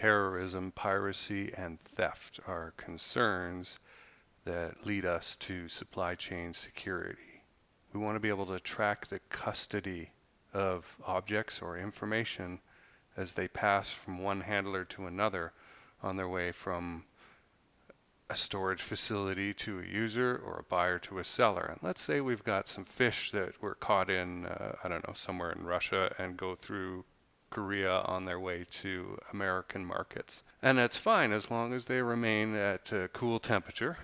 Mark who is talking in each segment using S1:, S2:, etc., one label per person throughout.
S1: terrorism, piracy, and theft are concerns that lead us to supply chain security. We want to be able to track the custody of objects or information as they pass from one handler to another on their way from a storage facility to a user or a buyer to a seller. And let's say we've got some fish that were caught in, I don't know, somewhere in Russia and go through Korea on their way to American markets. And that's fine as long as they remain at a cool temperature.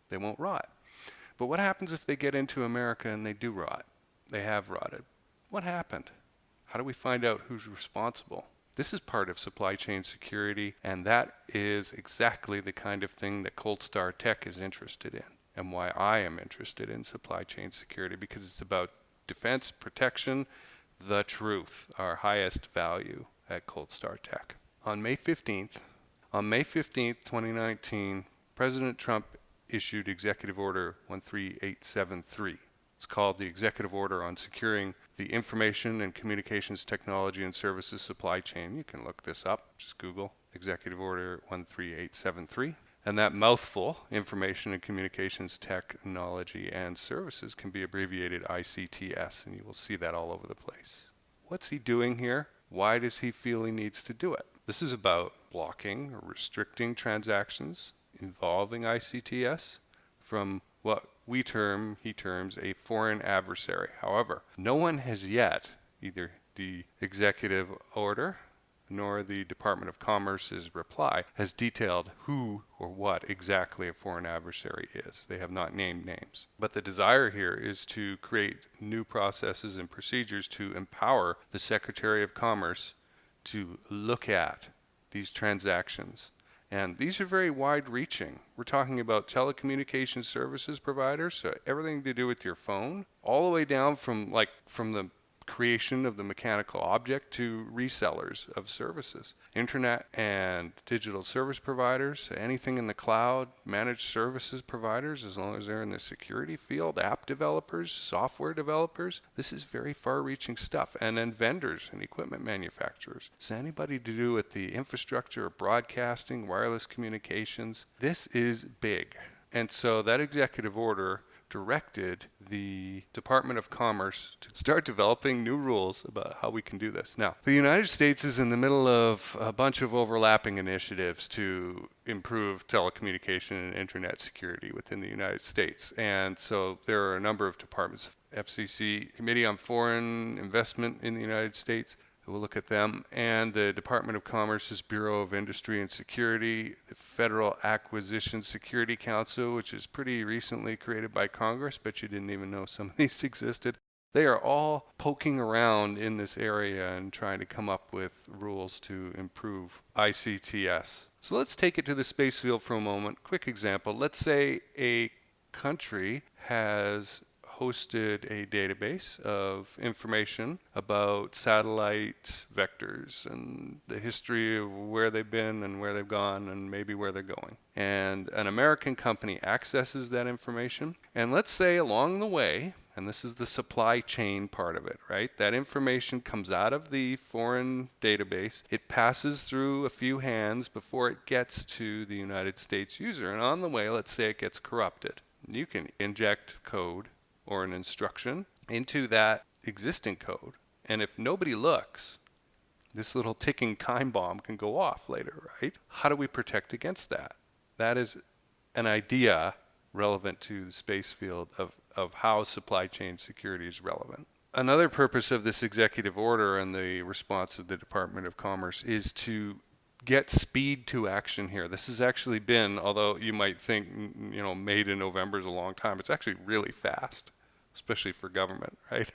S1: They won't rot. But what happens if they get into America and they do rot? They have rotted. What happened? How do we find out who's responsible? This is part of supply chain security, and that is exactly the kind of thing that Cold Star Tech is interested in, and why I am interested in supply chain security, because it's about defense, protection, the truth, our highest value at Cold Star Tech. On May 15th, 2019, President Trump issued Executive Order 13873. It's called the Executive Order on Securing the Information and Communications Technology and Services Supply Chain. You can look this up. Just Google Executive Order 13873. And that mouthful, Information and Communications Technology and Services, can be abbreviated ICTS, and you will see that all over the place. What's he doing here? Why does he feel he needs to do it? This is about blocking or restricting transactions involving ICTS from what he terms a foreign adversary. However, no one has yet, either the executive order nor the Department of Commerce's reply, has detailed who or what exactly a foreign adversary is. They have not named names. But the desire here is to create new processes and procedures to empower the Secretary of Commerce to look at these transactions. And these are very wide-reaching. We're talking about telecommunications services providers, so everything to do with your phone, all the way down from the creation of the mechanical object to resellers of services. Internet and digital service providers, anything in the cloud, managed services providers, as long as they're in the security field, app developers, software developers. This is very far-reaching stuff. And then vendors and equipment manufacturers. So anybody to do with the infrastructure of broadcasting, wireless communications, this is big. And so that executive order directed the Department of Commerce to start developing new rules about how we can do this. Now, the United States is in the middle of a bunch of overlapping initiatives to improve telecommunication and internet security within the United States. And so there are a number of departments. FCC, Committee on Foreign Investment in the United States, we'll look at them, and the Department of Commerce's Bureau of Industry and Security, the Federal Acquisition Security Council, which is pretty recently created by Congress, but you didn't even know some of these existed. They are all poking around in this area and trying to come up with rules to improve ICTS. So let's take it to the space field for a moment. Quick example. Let's say a country has hosted a database of information about satellite vectors and the history of where they've been and where they've gone and maybe where they're going. And an American company accesses that information. And let's say along the way, and this is the supply chain part of it, right? That information comes out of the foreign database. It passes through a few hands before it gets to the United States user. And on the way, let's say it gets corrupted. You can inject code or an instruction into that existing code. And if nobody looks, this little ticking time bomb can go off later, right? How do we protect against that? That is an idea relevant to the space field of how supply chain security is relevant. Another purpose of this executive order and the response of the Department of Commerce is to get speed to action here. This has actually been, although you might think, May to November is a long time, it's actually really fast, especially for government, right?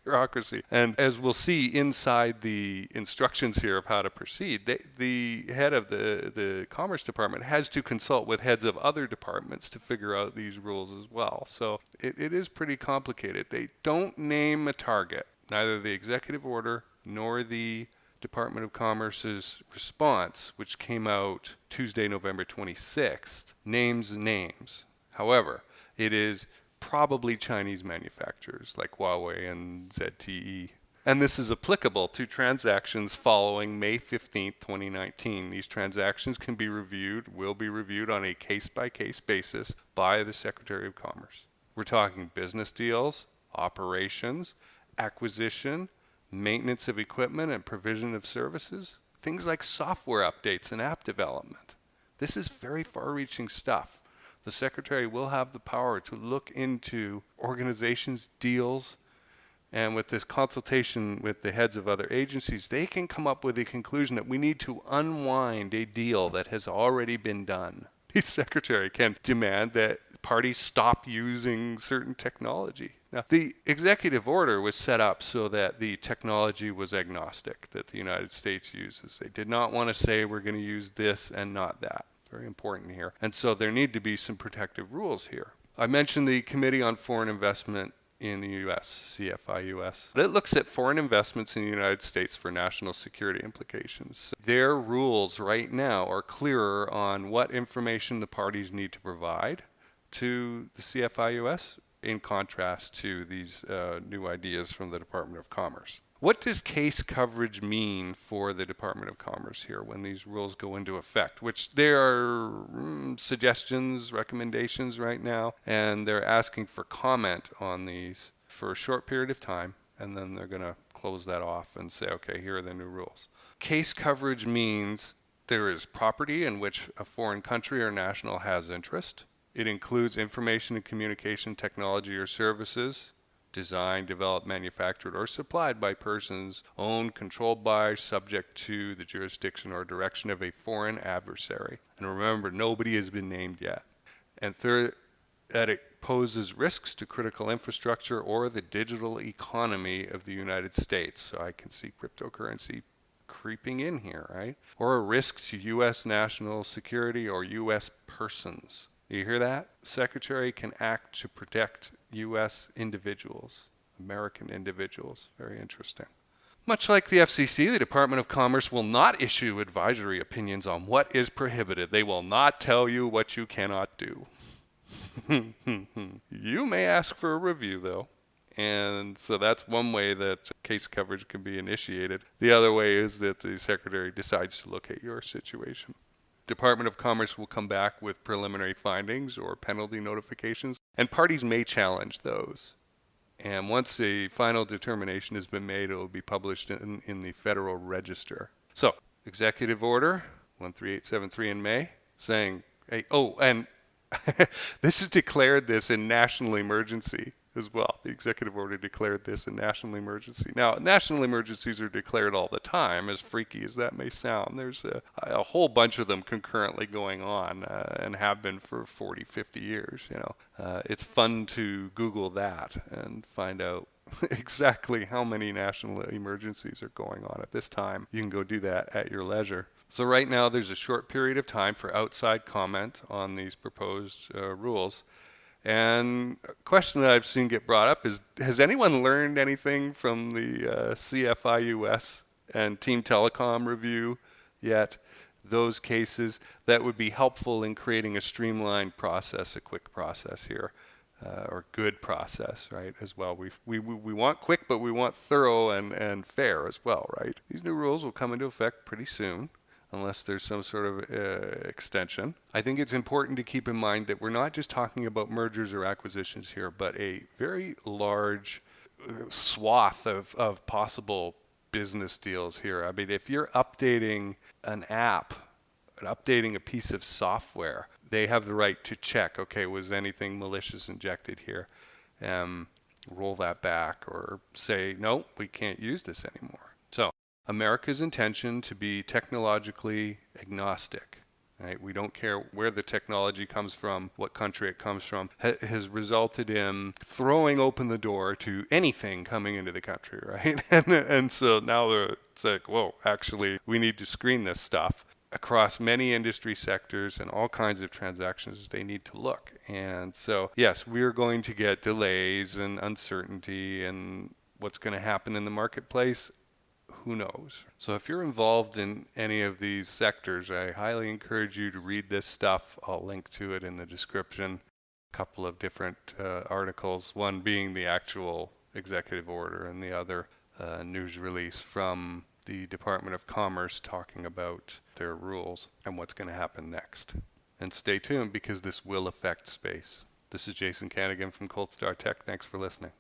S1: Bureaucracy. And as we'll see inside the instructions here of how to proceed, the head of the Commerce Department has to consult with heads of other departments to figure out these rules as well. So it is pretty complicated. They don't name a target. Neither the executive order nor the Department of Commerce's response, which came out Tuesday, November 26th, names names. However, it is probably Chinese manufacturers like Huawei and ZTE And this is applicable to transactions following May 15th, 2019. These transactions will be reviewed on a case-by-case basis by the Secretary of Commerce. We're talking business deals, operations, acquisition, maintenance of equipment and provision of services, things like software updates and app development. This is very far-reaching stuff. The Secretary will have the power to look into organizations' deals, and with this consultation with the heads of other agencies, they can come up with a conclusion that we need to unwind a deal that has already been done. The Secretary can demand that parties stop using certain technology. Now, the executive order was set up so that the technology was agnostic that the United States uses. They did not want to say we're going to use this and not that. Very important here. And so there need to be some protective rules here. I mentioned the Committee on Foreign Investment in the U.S., CFIUS. It looks at foreign investments in the United States for national security implications. Their rules right now are clearer on what information the parties need to provide to the CFIUS in contrast to these new ideas from the Department of Commerce. What does case coverage mean for the Department of Commerce here when these rules go into effect? Which there are suggestions, recommendations right now, and they're asking for comment on these for a short period of time, and then they're going to close that off and say, okay, here are the new rules. Case coverage means there is property in which a foreign country or national has interest. It includes information and communication technology or services designed, developed, manufactured, or supplied by persons owned, controlled by, subject to the jurisdiction or direction of a foreign adversary. And remember, nobody has been named yet. And third, that it poses risks to critical infrastructure or the digital economy of the United States. So I can see cryptocurrency creeping in here, right? Or a risk to U.S. national security or U.S. persons. You hear that? Secretary can act to protect U.S. individuals, American individuals. Very interesting. Much like the FCC, the Department of Commerce will not issue advisory opinions on what is prohibited. They will not tell you what you cannot do. You may ask for a review, though. And so that's one way that case coverage can be initiated. The other way is that the Secretary decides to look at your situation. Department of Commerce will come back with preliminary findings or penalty notifications, and parties may challenge those. And once a final determination has been made, it will be published in the Federal Register. So, Executive Order 13873 in May, saying, hey, oh, and this is declared this in national emergency as well. The executive order declared this a national emergency. Now, national emergencies are declared all the time, as freaky as that may sound. There's a whole bunch of them concurrently going on and have been for 40, 50 years. It's fun to Google that and find out exactly how many national emergencies are going on at this time. You can go do that at your leisure. So right now, there's a short period of time for outside comment on these proposed rules. And a question that I've seen get brought up is, has anyone learned anything from the CFIUS and Team Telecom review yet? Those cases that would be helpful in creating a streamlined process, a quick process here, or good process, right, as well. We want quick, but we want thorough and fair as well, right? These new rules will come into effect pretty soon, unless there's some sort of extension. I think it's important to keep in mind that we're not just talking about mergers or acquisitions here, but a very large swath of possible business deals here. I mean, if you're updating an app, updating a piece of software, they have the right to check, okay, was anything malicious injected here? Roll that back or say, no, we can't use this anymore. So, America's intention to be technologically agnostic, right? We don't care where the technology comes from, what country it comes from, has resulted in throwing open the door to anything coming into the country, right? and so now it's like, whoa, actually, we need to screen this stuff across many industry sectors and all kinds of transactions. They need to look. And so, yes, we're going to get delays and uncertainty and what's going to happen in the marketplace. Who knows? So if you're involved in any of these sectors, I highly encourage you to read this stuff. I'll link to it in the description. A couple of different articles, one being the actual executive order and the other news release from the Department of Commerce talking about their rules and what's going to happen next. And stay tuned because this will affect space. This is Jason Canigan from Cold Star Tech. Thanks for listening.